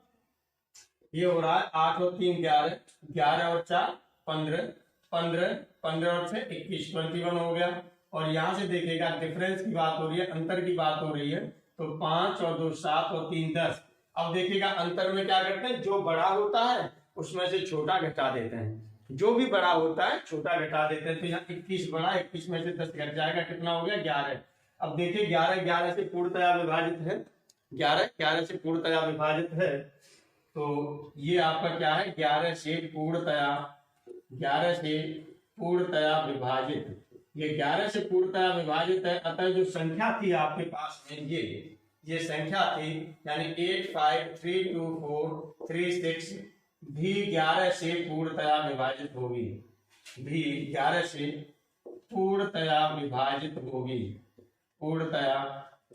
ये हो रहा है 8 और 3 11, 11 और 4 15, 15 15 और 6 21, 21 हो गया। और यहाँ से देखिएगा डिफरेंस की बात हो रही है, अंतर की बात हो रही है। तो 5 और 2 7 और 3 10। अब देखिएगा अंतर में क्या करते हैं, जो बड़ा होता है उसमें से छोटा घटा देते हैं, जो भी बड़ा होता है छोटा घटा देते हैं। तो यहाँ 21 बड़ा, 21 में से 10 घट जाएगा, कितना हो गया 11। अब देखिए 11 11 से पूर्णतया विभाजित है, 11 11 से पूर्णतया विभाजित है। तो ये आपका क्या है, 11 से पूर्णतया, 11 से पूर्णतया विभाजित, ये 11 से पूर्णतया विभाजित है। अतः जो संख्या थी आपके पास में, ये संख्या थी यानी 8 5 3 2 4 3 6 भी 11 से पूर्णतया विभाजित होगी, भी 11 से पूर्णतया विभाजित होगी, पूर्णतया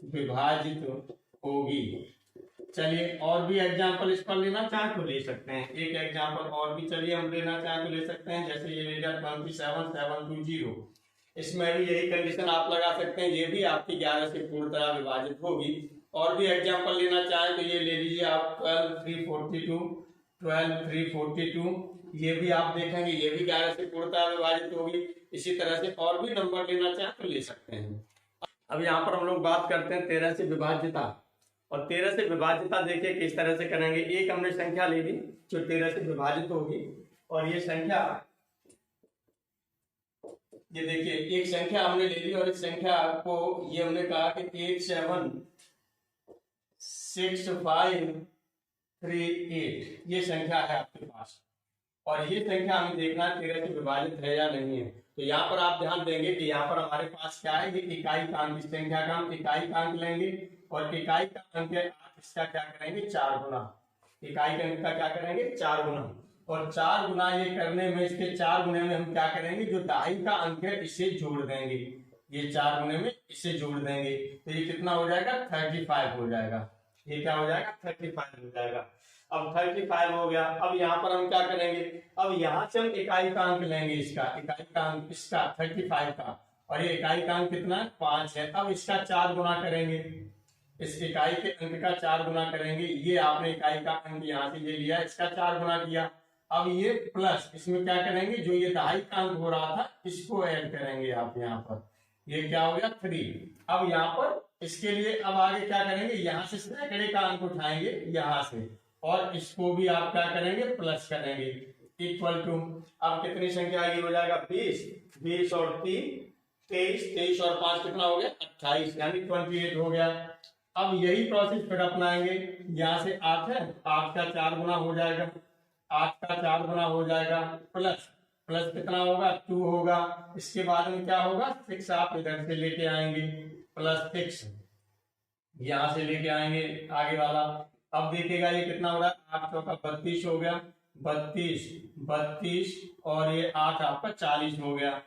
विभाजित होगी। चलिए और भी एग्जाम्पल इस पर लेना चाहे तो ले सकते हैं, एक एग्जाम्पल और भी चलिए हम लेना चाहे तो ले सकते हैं। जैसे ये ले लिया 27 720, इसमें भी यही कंडीशन आप लगा सकते हैं, ये भी आपकी 11 से पूर्णतया विभाजित होगी। और भी एग्जाम्पल लेना चाहें तो ये ले लीजिए आप 12 3 42, ये भी आप देखेंगे ये भी 11 से पूर्णतया विभाजित होगी। इसी तरह से और भी नंबर लेना चाहें तो ले सकते हैं। अब यहाँ पर हम लोग बात करते हैं 13 से विभाज्यता। और 13 से विभाज्यता देखिए किस तरह से करेंगे। एक हमने संख्या ले ली जो 13 से विभाजित होगी, और ये संख्या, ये देखिए एक संख्या हमने ले ली और इस संख्या को ये हमने कहा कि 876538 ये संख्या है आपके पास। और ये संख्या हमें देखना है 13 से विभाजित है या नहीं है। तो यहाँ पर आप ध्यान देंगे कि यहाँ पर हमारे पास क्या है, ये इकाई का अंक, इस संख्या का हम इकाई का अंक लेंगे और इकाई का अंक है 8, इसका क्या करेंगे 4 गुना, इकाई के अंक का क्या करेंगे 4 गुना, और 4 गुना ये करने में, इसके 4 गुने में हम क्या करेंगे, जो दहाई का अंक है इसे जोड़ देंगे, ये 4 गुने में इसे जोड़ देंगे, तो ये कितना हो जाएगा 35 हो जाएगा, ये क्या हो जाएगा 35 हो जाएगा। अब 35 हो गया। अब यहाँ पर हम क्या करेंगे, अब यहाँ से हम इकाई का अंक लेंगे, इसका इकाई का अंक, इसका 35 का, और ये इकाई का अंक कितना है 5 है। अब इसका 4 गुना करेंगे, इस इकाई के अंक का 4 गुना करेंगे, ये आपने इकाई का अंक यहाँ से ले लिया, इसका 4 गुना किया। अब ये प्लस, इसमें क्या करेंगे, जो ये दहाई का अंक हो रहा था इसको ऐड करेंगे आप यहाँ पर, ये क्या हो गया 3। अब यहाँ पर इसके लिए अब आगे क्या करेंगे, यहाँ से सैकड़े का अंक उठाएंगे यहाँ से, और इसको भी आप क्या करेंगे प्लस करेंगे, इक्वल टू, अब कितनी संख्या आगे हो जाएगा 20, 20 और 3 23, 23 और 5 कितना हो गया 28, यानी 28 हो गया। अब यही प्रोसेस फिर अपनाएंगे, यहाँ से 8 है, 8 का 4 गुना हो जाएगा, 8 का 4 गुना हो जाएगा, प्लस प्लस कितना होगा 2 होगा, इसके बाद में क्या होगा 6, आप इधर से लेके आएंगे प्लस 6, यहाँ से लेके आएंगे आगे वाला। अब देखिएगा ये कितना हो रहा है, 8 चौका 32 हो गया, 32 32 और ये 8 आपका 40 हो गया,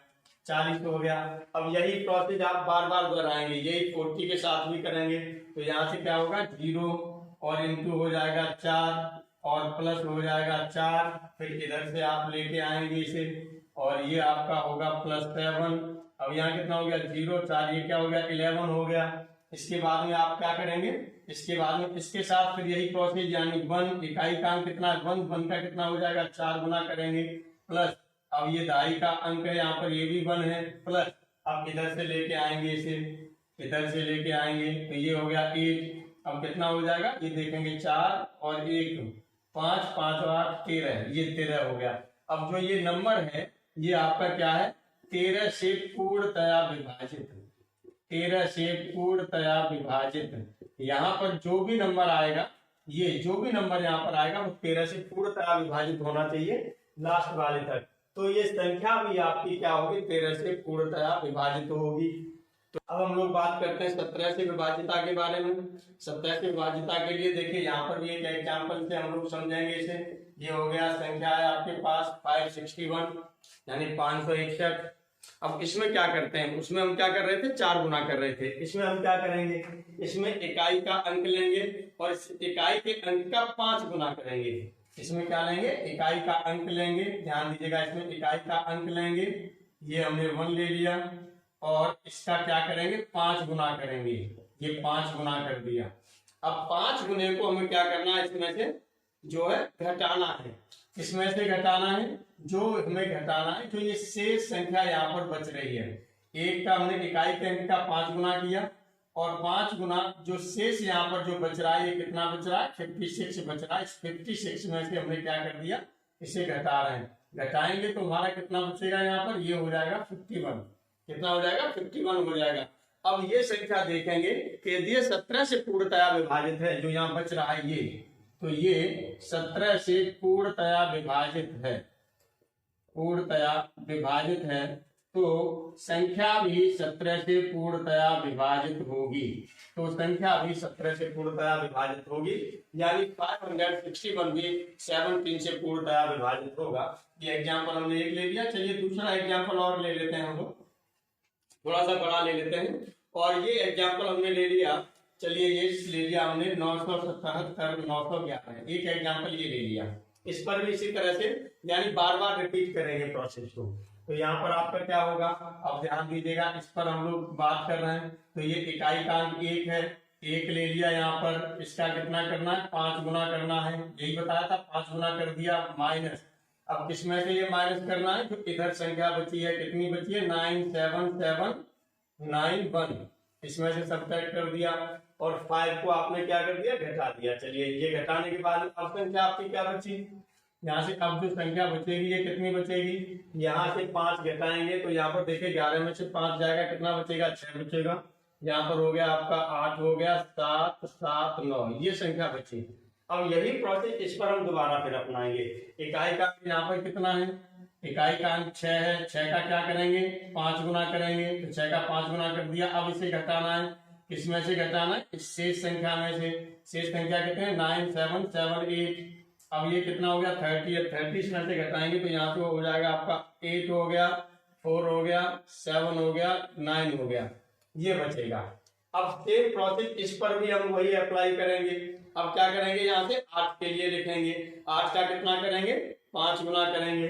40 हो गया। अब यही प्रोसेस आप बार बार दोहराएंगे, यही 40 के साथ भी करेंगे, तो यहाँ से क्या होगा 0 और इंटू हो जाएगा 4 और प्लस हो जाएगा 4, फिर इधर से आप लेके आएंगे इसे, और ये आपका होगा +7। अब यहाँ कितना हो गया 0 4, ये क्या हो गया 11 हो गया। इसके बाद में आप क्या करेंगे, इसके बाद में इसके साथ फिर यही प्रोसेस, यानी 1, इकाई का अंक कितना है 1, 1 का कितना हो जाएगा 4 गुना करेंगे, प्लस अब ये दहाई का अंक है यहाँ पर, ये भी 1 है, प्लस अब इधर से लेके आएंगे इसे, इधर से लेके आएंगे तो ये हो गया 8। अब कितना हो जाएगा, ये देखेंगे 4 और 1 5, 5 और 8 13, ये 13 हो गया। अब जो ये नंबर है ये आपका क्या है 13 से पूर्णतया विभाजित, 13 से पूर्णतया विभाजित। यहाँ पर जो भी नंबर आएगा, ये जो भी नंबर यहाँ पर आएगा वो 13 से पूर्णतया विभाजित होना चाहिए लास्ट वाले तक। तो ये संख्या भी आपकी क्या होगी 13 से पूर्णतया विभाजित होगी। तो अब हम लोग बात करते हैं 17 से विभाजिता के बारे में। 17 से विभाजिता के लिए देखिए यहाँ पर भी एक एग्जाम्पल से हम लोग समझेंगे इसे। ये हो गया, संख्या है आपके पास 561 यानी 561। अब इसमें क्या करते हैं, उसमें हम क्या कर रहे थे 4 गुना कर रहे थे, इसमें हम क्या करेंगे, इसमें इकाई का अंक लेंगे और इस इकाई के अंक का 5 गुना करेंगे। इसमें क्या लेंगे, इकाई का अंक लेंगे, ध्यान दीजिएगा, इसमें इकाई का अंक लेंगे, ये हमने 1 ले लिया, और इसका क्या करेंगे 5 गुना करेंगे, ये 5 गुना कर दिया। अब 5 गुने को हमें क्या करना है, इसमें से जो है घटाना है, इसमें से घटाना है, जो हमें घटाना है, जो ये शेष संख्या यहाँ पर बच रही है, एक का हमने इकाई के अंक का 5 गुना किया और 5 गुना जो शेष यहाँ पर जो बच रहा है, ये कितना बच रहा है 56 बच रहा है। इस 56 में से हमने क्या कर दिया, इसे घटा रहे हैं, घटाएंगे तो हमारा कितना बचेगा यहाँ पर, ये हो जाएगा 51, कितना हो जाएगा 51 हो जाएगा। अब ये संख्या देखेंगे कि यदि 17 से पूर्णतया विभाजित है, जो यहाँ बच रहा है ये, तो ये 17 से पूर्णतया विभाजित है, पूर्णतया विभाजित है, तो संख्या भी 17 से पूर्णतया विभाजित होगी, तो संख्या भी 17 से पूर्णतया विभाजित होगी, यानी 561 भी 17 से पूर्णतया विभाजित होगा। ये एग्जाम्पल हमने एक ले लिया। चलिए दूसरा एग्जाम्पल और ले लेते हैं, हम लोग थोड़ा सा बड़ा ले लेते हैं, और ये एग्जाम्पल हमने ले लिया, चलिए ये ले लिया हमने 977 911, एक एग्जाम्पल ये ले लिया। इस पर भी इसी तरह से यानी बार बार रिपीट करेंगे प्रोसेस को। तो यहाँ पर आपका क्या होगा, अब ध्यान दीजिएगा, इस पर हम लोग बात कर रहे हैं, तो ये इकाई का अंक 1 है, 1 ले लिया, यहाँ पर इसका कितना करना है 5 गुना करना है, यही बताया था 5 गुना कर दिया, माइनस, अब किसमें से ये माइनस करना है, जो इधर संख्या बची है, कितनी बची है 97791, इसमें से सब्ट्रैक्ट कर दिया और 5 को आपने क्या कर दिया घटा दिया। चलिए ये घटाने के बाद अब संख्या आपकी क्या बची, यहाँ से अब जो संख्या बचेगी ये कितनी बचेगी, यहाँ से 5 घटाएंगे तो यहाँ पर देखिए 11 में से 5 जाएगा, कितना बचेगा 6 बचेगा, यहाँ पर हो गया आपका 8 हो गया, 7 7 9, ये संख्या बची। अब यही प्रोसेस इस पर हम दोबारा फिर अपनाएंगे। इकाई का यहाँ पर कितना है, इकाई का अंक 6 है, 6 का क्या करेंगे 5 गुना करेंगे, तो 6 का 5 गुना कर दिया। अब इसे घटाना है, किसमें से घटाना है, इस शेष संख्या में से। शेष संख्या कितने हैं 9 7 7 8। अब ये कितना हो गया 30 है, 30 में से घटाएंगे तो यहाँ पे हो जाएगा आपका 8 हो गया, 4 हो गया, 7 हो गया, 9 हो गया, ये बचेगा। अब सेम प्रोसेस इस पर भी हम वही अप्लाई करेंगे। अब क्या करेंगे, यहाँ से 8 के लिए लिखेंगे, 8 का कितना करेंगे 5 गुना करेंगे,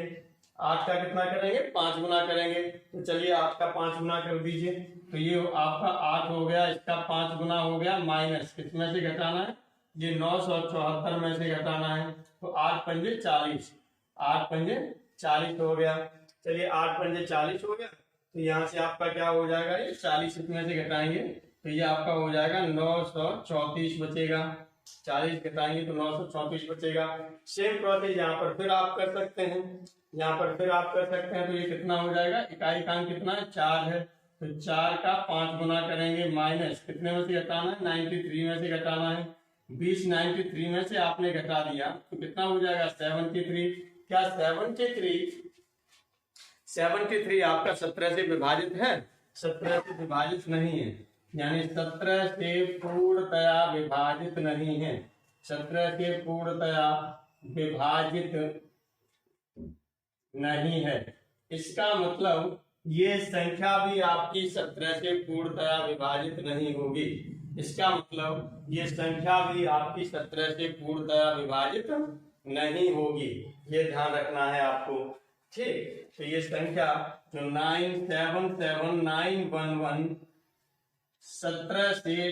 8 का कितना करेंगे 5 गुना करेंगे। तो चलिए 8 का 5 गुना कर दीजिए, तो ये आपका 8 हो गया, इसका 5 गुना हो गया, माइनस किसमें से घटाना है, ये 974 में से घटाना है। तो 8 पंजे 40, 8 पंजे 40 हो गया। चलिए 8 पंजे 40 हो गया, तो यहाँ से आपका क्या हो जाएगा, ये 40 इसमें से घटाएंगे तो ये आपका हो जाएगा 934 बचेगा, 40 घटाएंगे तो 934 बचेगा। सेम प्रोसेस यहाँ पर फिर आप कर सकते हैं, यहाँ पर फिर आप कर सकते हैं। तो ये कितना हो जाएगा, इकाई का अंक कितना है 4 है, तो 4 का 5 गुना करेंगे, माइनस कितने में से घटाना है 93 में से घटाना है। 20 93 में से आपने घटा दिया तो कितना हो जाएगा 73। क्या 73 आपका 17 से विभाजित है, 17 से विभाजित नहीं है, यानी 17 से पूर्णतया विभाजित नहीं है, 17 से पूर्णतया विभाजित नहीं है। इसका मतलब ये संख्या भी आपकी 17 से पूर्णतया विभाजित नहीं होगी। इसका मतलब ये संख्या भी आपकी 17 से पूर्णतया विभाजित नहीं होगी, ये ध्यान रखना है आपको। ठीक, तो ये संख्या जो 977911 17 से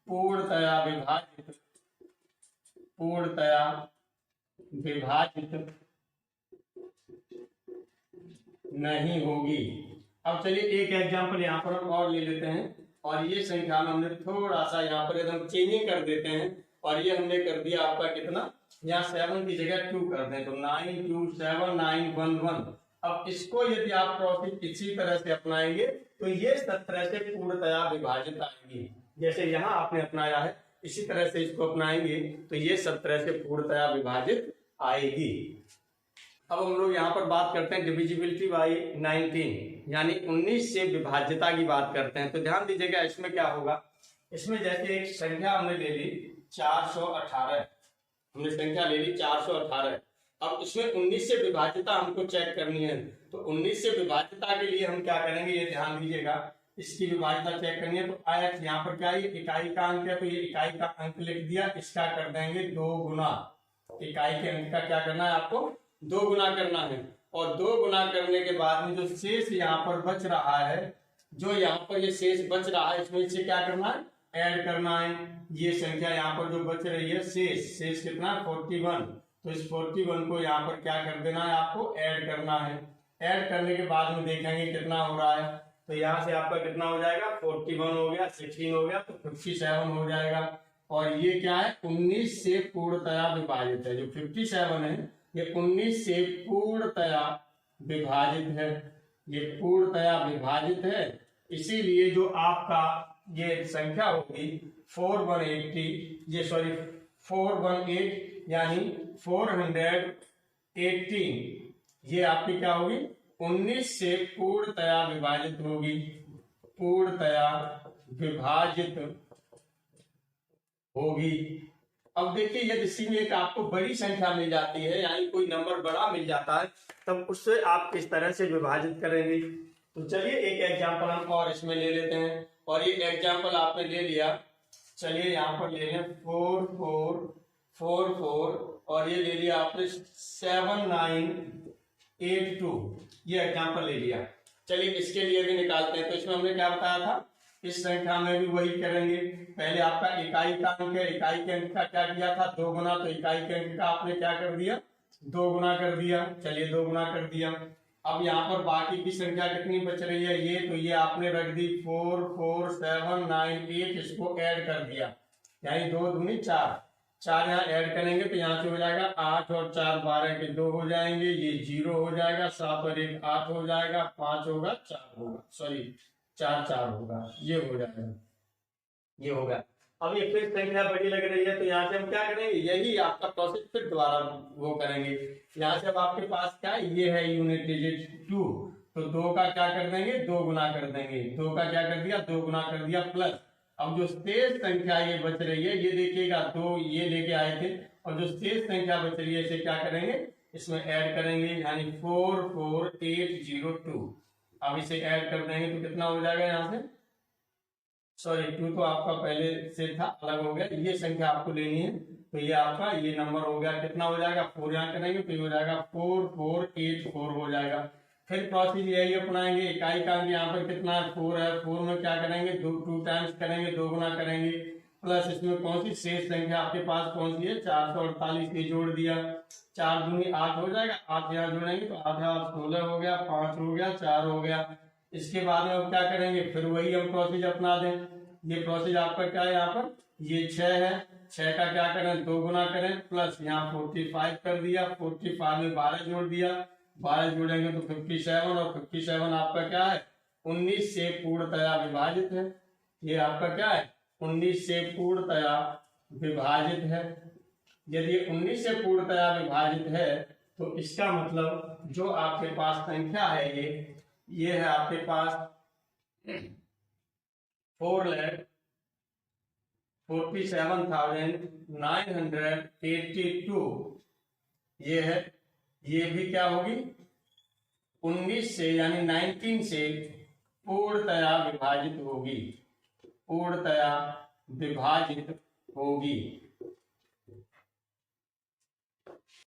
पूर्णतया विभाजित नहीं होगी। अब चलिए एक एग्जांपल यहाँ पर हम और ले लेते हैं, और ये संख्या में हमने थोड़ा सा यहाँ पर एकदम चेंजिंग कर देते हैं, और ये हमने कर दिया आपका कितना, यहाँ 7 की जगह 2 कर दें तो 927911। अब इसको यदि आप प्रोसेस इसी तरह से अपनाएंगे तो ये 17 से पूर्णतया विभाजित आएगी। जैसे यहाँ आपने अपनाया है इसी तरह से इसको अपनाएंगे तो ये 17 से पूर्णतया विभाजित आएगी। अब हम लोग यहाँ पर बात करते हैं डिविजिबिलिटी बाई 19, यानी 19 से विभाज्यता की बात करते हैं। तो ध्यान दीजिएगा इसमें क्या होगा, इसमें जैसे एक संख्या हमने ले ली 418, हमने संख्या ले ली 418। अब इसमें 19 से विभाज्यता हमको चेक करनी है, तो 19 से विभाज्यता के लिए हम क्या करेंगे, ये ध्यान दीजिएगा, इसकी विभाज्यता चेक करनी है। तो आयत यहाँ पर क्या है, इकाई का अंक है, तो ये इकाई का अंक लिख दिया, इसका कर देंगे 2 गुना। इकाई के अंक का क्या करना है, आपको 2 गुना करना है, और 2 गुना करने के बाद में जो शेष यहाँ पर बच रहा है, जो यहाँ पर ये शेष बच रहा है, इसमें से क्या करना है, ऐड करना है। ये संख्या यहाँ पर जो बच रही है शेष कितना 41, तो इस 41 को यहाँ पर क्या कर देना है, आपको ऐड करना है। ऐड करने के बाद में देखेंगे कितना हो रहा है, तो यहाँ से आपका कितना हो जाएगा 41 हो गया, 16 हो गया, तो 57 हो जाएगा। और ये क्या है 19 से पूर्णतया विभाजित है, जो 57 है ये 19 से पूर्णतया विभाजित है, ये पूर्णतया विभाजित है। इसीलिए जो आपका ये संख्या होगी 418, ये सॉरी 418 यानी 418, ये आपकी क्या होगी 19 से पूर्णतया विभाजित होगी, पूर्णतया विभाजित होगी। अब देखिए यदि इसी में एक आपको बड़ी संख्या मिल जाती है, यानी कोई नंबर बड़ा मिल जाता है, तब उससे आप किस तरह से विभाजित करेंगे। तो चलिए एक एग्जांपल हम और इसमें ले लेते हैं, और ये एग्जांपल आपने ले लिया, चलिए यहाँ पर ले लें 4444 और ये ले लिया आपने 7982, ये एग्जांपल ले लिया। चलिए इसके लिए भी निकालते हैं। तो इसमें हमने क्या बताया था, इस संख्या में भी वही करेंगे। पहले आपका इकाई का अंक है, इकाई के अंक का क्या किया था 2 गुना, तो इकाई के अंक का आपने क्या कर दिया 2 गुना कर दिया। चलिए 2 गुना कर दिया। अब यहाँ पर बाकी की संख्या कितनी बच रही है, ये तो ये आपने रख दी 44798, इसको ऐड कर दिया, यानी 2 दूनी 4, 4 यहाँ ऐड करेंगे तो यहाँ से हो जाएगा 8 और 4 12 के 2 हो जाएंगे, ये 0 हो जाएगा, 7 और 1 8 हो जाएगा, 5 होगा 4 होगा, सॉरी 4 4 होगा, ये हो जाएगा, ये होगा। अब ये फिर संख्या बड़ी लग रही है, तो यहाँ से हम क्या करेंगे, यही आपका प्रोसेस फिर दोबारा वो करेंगे। यहाँ से अब आपके पास क्या है, ये है यूनिट डिजिट 2, तो 2 का क्या कर देंगे, 2 गुना कर देंगे। 2 का क्या कर दिया, 2 गुना कर दिया, प्लस अब जो शेष संख्या ये बच रही है, ये देखिएगा 2 ये लेके आए थे, और जो शेष संख्या बच रही है इसे क्या करेंगे, इसमें ऐड करेंगे, यानी 44802। अब इसे ऐड कर देंगे तो कितना हो जाएगा, यहाँ से सॉरी 2 तो आपका पहले से था, अलग हो गया, ये संख्या आपको लेनी है, तो ये आपका ये नंबर हो गया, कितना हो जाएगा, 4 यहाँ करेंगे तो ये हो जाएगा 4484 हो जाएगा। फिर प्रोसेस यही अपनाएंगे, इकाई का यहाँ पर कितना 4 है, 4 में क्या करेंगे, 2 टाइम्स करेंगे, 2 गुना करेंगे, प्लस इसमें कौन सी शेष संख्या आपके पास कौन सी है, 448 ये जोड़ दिया, 4 दूनी 8 हो जाएगा, 8 यहाँ जोड़ेंगे तो 8 8 16 हो गया, 5 हो गया, 4 हो गया। इसके बाद में अब क्या करेंगे, फिर वही हम प्रोसेस अपना दें। ये प्रोसेस आपका क्या है, यहाँ पर ये 6 है, 6 का क्या करें, 2 गुना करें, प्लस यहाँ 45 कर दिया, 45 में 12 जोड़ दिया, 12 जोड़ेंगे तो 57, और 57 आपका क्या है, 19 से पूर्णतया विभाजित है। ये आपका क्या है, 19 से पूर्णतया विभाजित है। यदि 19 से पूर्णतया विभाजित है तो इसका मतलब जो आपके पास संख्या है ये है आपके पास 4,47,982, ये है, ये भी क्या होगी 19 से यानी 19 से पूर्णतया विभाजित होगी, पूर्णतया विभाजित होगी।